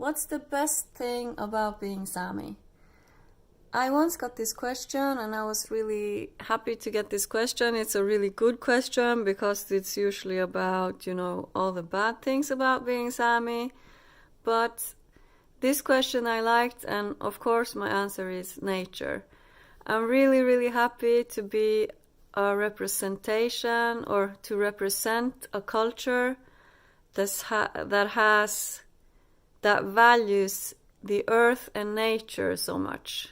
What's the best thing about being Sami? I once got this question and I was really happy to get this question. It's a really good question because it's usually about, all the bad things about being Sami. But this question I liked, and of course my answer is nature. I'm really, really happy to be a representation or to represent a culture that values the earth and nature so much.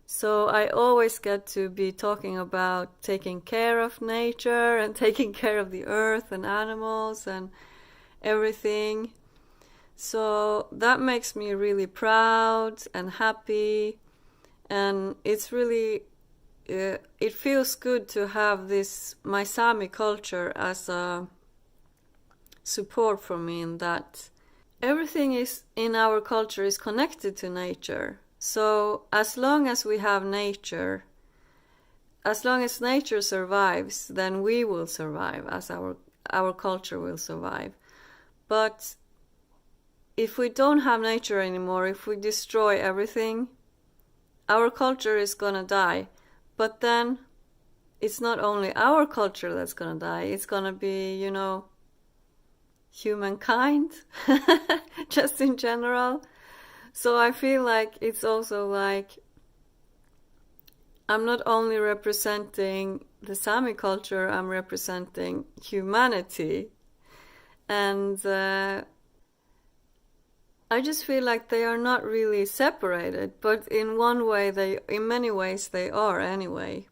So I always get to be talking about taking care of nature and taking care of the earth and animals and everything. So that makes me really proud and happy, and it's really it feels good to have my Sami culture as a support for me, in that everything is in our culture is connected to nature. So as long as we have nature, as long as nature survives, then we will survive, as our culture will survive. But if we don't have nature anymore, if we destroy everything, our culture is gonna die. But then it's not only our culture that's gonna die, it's gonna be, humankind, just in general. So I feel like it's also like I'm not only representing the Sami culture, I'm representing humanity. And I just feel like they are not really separated, but in many ways they are anyway.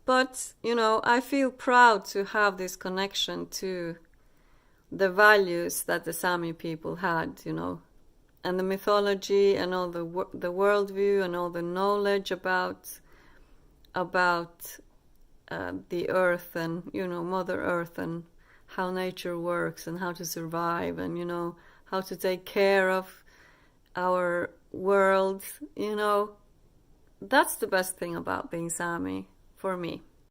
But, I feel proud to have this connection to the values that the Sami people had, and the mythology and all the worldview and all the knowledge about the earth and, Mother Earth and how nature works and how to survive and, how to take care of our world, That's the best thing about being Sami for me.